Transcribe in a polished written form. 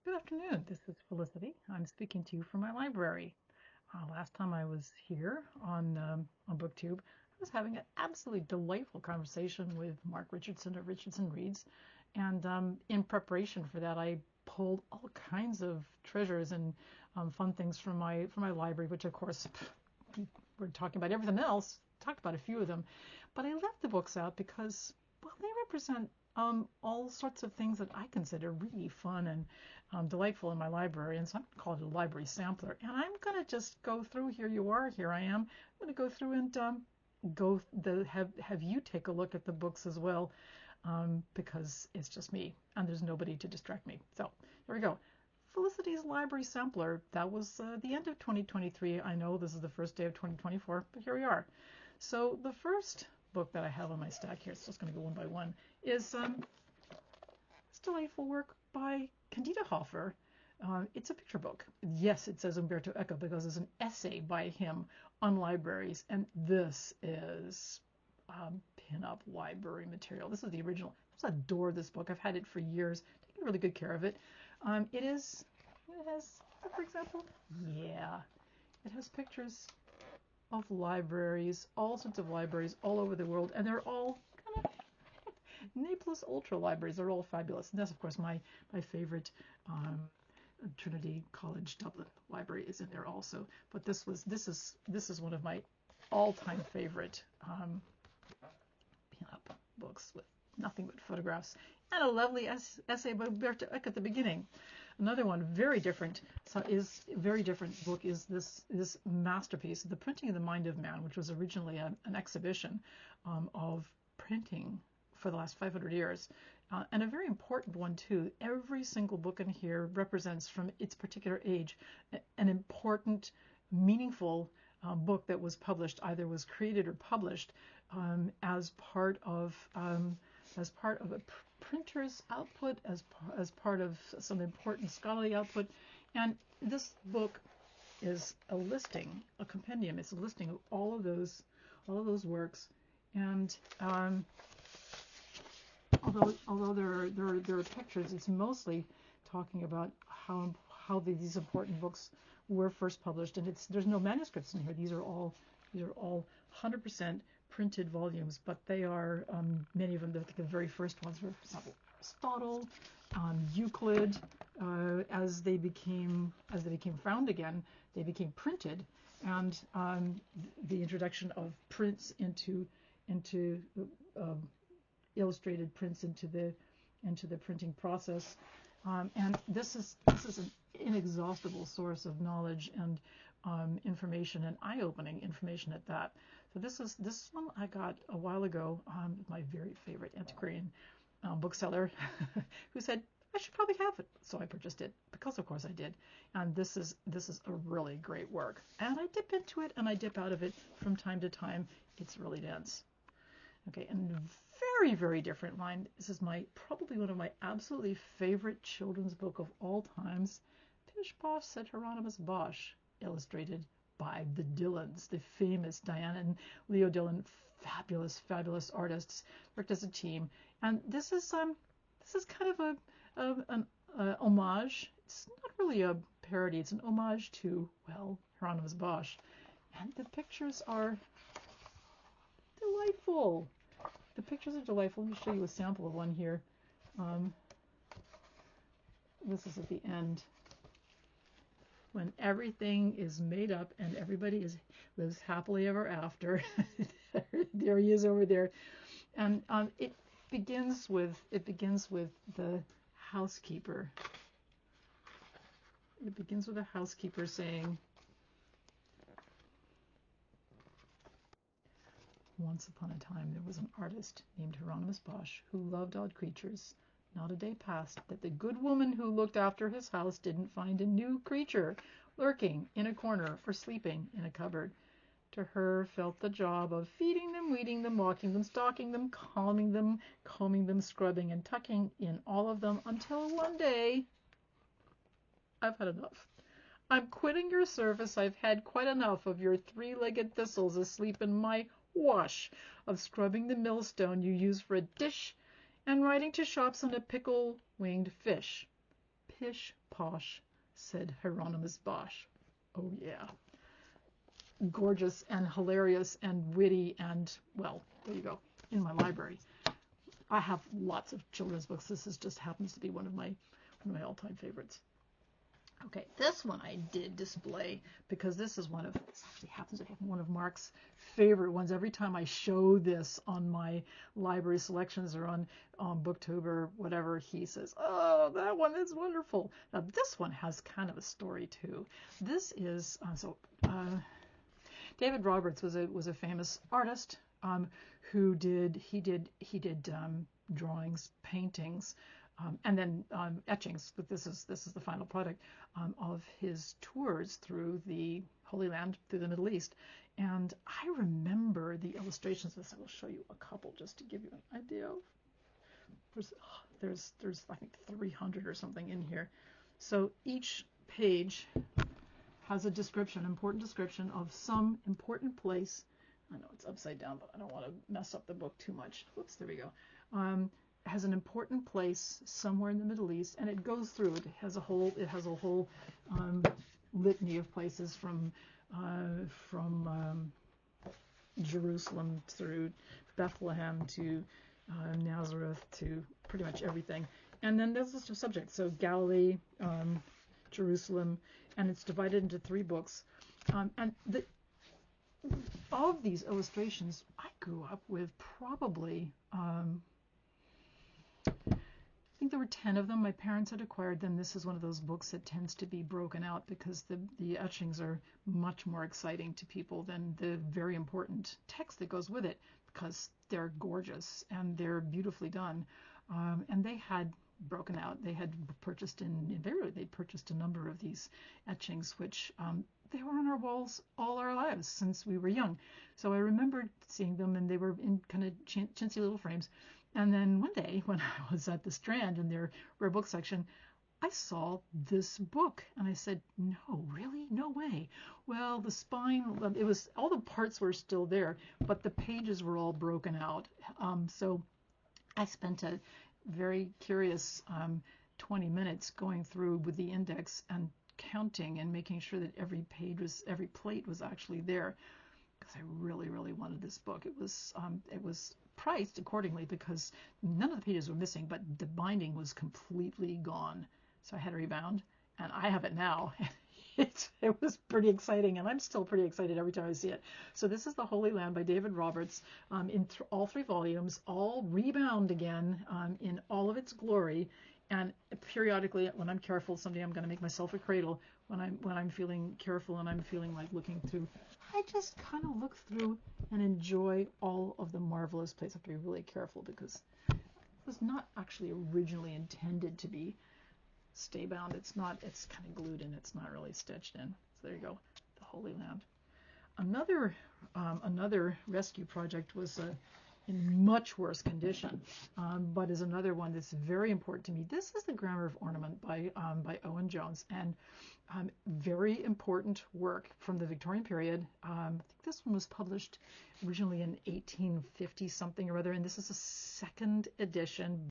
Good afternoon. This is Felicity. I'm speaking to you from my library. Last time I was here on BookTube, I was having an absolutely delightful conversation with Mark Richardson of Richardson Reads, and in preparation for that, I pulled all kinds of treasures and fun things from my library, which of course we're talking about everything else. Talked about a few of them, but I left the books out because, well, they represent all sorts of things that I consider really fun and delightful in my library. And so I'm going to call it a library sampler. And I'm going to just go through. Here you are. Here I am. I'm going to go through and have you take a look at the books as well, because it's just me and there's nobody to distract me. So here we go. Felicity's Library Sampler. That was the end of 2023. I know this is the first day of 2024, but here we are. So the first book that I have on my stack here, it's just going to go one by one, is this delightful work by Candida Hoffer. It's a picture book. Yes, it says Umberto Eco because it's an essay by him on libraries, and this is pin-up library material. This is the original. I just adore this book. I've had it for years, taking really good care of it. It has, for example, yeah, it has pictures of libraries, all sorts of libraries all over the world, and they're all kind of Naples Ultra libraries. They're all fabulous. And that's, of course, my favorite Trinity College Dublin library is in there also. But this is one of my all-time favorite pin-up books with nothing but photographs and a lovely essay by Umberto Eco at the beginning. Another one, very different book is this masterpiece, The Printing of the Mind of Man, which was originally an exhibition of printing for the last 500 years, and a very important one too. Every single book in here represents, from its particular age, an important, meaningful book that was published, either was created or published as part of a printer's output, as part of some important scholarly output. And this book is a listing, a compendium. It's a listing of all of those works. And although there are pictures, it's mostly talking about how these important books were first published. And there's no manuscripts in here. These are all 100% printed volumes, but they are many of them. The very first ones were, for example, Aristotle, Euclid. As they became found again, they became printed, and the introduction of prints into illustrated prints into the printing process. And this is an inexhaustible source of knowledge and information, and eye-opening information at that. So this one I got a while ago. My very favorite antiquarian bookseller who said I should probably have it, so I purchased it because, of course, I did. And this is a really great work, and I dip into it and I dip out of it from time to time. It's really dense. Okay, and very, very different line. This is probably one of my absolutely favorite children's book of all times. Pish Posh said Hieronymus Bosch, illustrated by the Dillons, the famous Diana and Leo Dillon, fabulous, fabulous artists, worked as a team. And this is kind of an homage. It's not really a parody. It's an homage to, well, Hieronymus Bosch. And the pictures are delightful. The pictures are delightful. Let me show you a sample of one here. This is at the end, when everything is made up and everybody lives happily ever after. There he is over there, and it begins with the housekeeper. It begins with a housekeeper saying, "Once upon a time there was an artist named Hieronymus Bosch who loved odd creatures. Not a day passed that the good woman who looked after his house didn't find a new creature lurking in a corner or sleeping in a cupboard. To her felt the job of feeding them, weeding them, walking them, stalking them, calming them, combing them, scrubbing, and tucking in all of them, until one day, 'I've had enough. I'm quitting your service. I've had quite enough of your three-legged thistles asleep in my wash, of scrubbing the millstone you use for a dish, and riding to shops on a pickle-winged fish. Pish posh, said Hieronymus Bosch. Oh yeah. Gorgeous and hilarious and witty and, well, there you go, in my library. I have lots of children's books. This just happens to be one of my all-time favorites. Okay, this one I did display because this actually happens to be one of Mark's favorite ones. Every time I show this on my library selections or on BookTube or whatever, he says, "Oh, that one is wonderful." Now this one has kind of a story too. This is David Roberts was a famous artist who did drawings, paintings. And then etchings, but this is the final product of his tours through the Holy Land, through the Middle East. And I remember the illustrations of this. I will show you a couple just to give you an idea of. There's I think 300 or something in here. So each page has a description, important description of some important place. I know it's upside down, but I don't want to mess up the book too much. Whoops, there we go. Has an important place somewhere in the Middle East, and it goes through. It has a whole litany of places from Jerusalem through Bethlehem to Nazareth to pretty much everything. And then there's a subject. So Galilee, Jerusalem, and it's divided into 3 books. And all of these illustrations I grew up with probably. I think there were 10 of them. My parents had acquired them. This is one of those books that tends to be broken out because the etchings are much more exciting to people than the very important text that goes with it, because they're gorgeous and they're beautifully done. And they had broken out. They had purchased they purchased a number of these etchings, which they were on our walls all our lives since we were young. So I remember seeing them, and they were in kind of chintzy little frames. And then one day when I was at the Strand in their rare book section, I saw this book and I said, "No, really? No way." Well, the spine, it was, all the parts were still there, but the pages were all broken out. So I spent a very curious 20 minutes going through with the index and counting and making sure that every plate was actually there, because I really, really wanted this book. It was priced accordingly because none of the pages were missing, but the binding was completely gone. So I had it rebound, and I have it now. It was pretty exciting, and I'm still pretty excited every time I see it. So this is The Holy Land by David Roberts, in all 3 volumes, all rebound again, in all of its glory. And periodically, when I'm careful, someday I'm going to make myself a cradle. When I'm feeling careful and I'm feeling like looking through, I just kind of look through and enjoy all of the marvelous places. I have to be really careful because it was not actually originally intended to be stay bound. It's kind of glued in. It's not really stitched in. So there you go, The Holy Land. Another rescue project was in much worse condition, but is another one that's very important to me. This is The Grammar of Ornament by Owen Jones, and very important work from the Victorian period. I think this one was published originally in 1850 something or other, and this is a 2nd edition.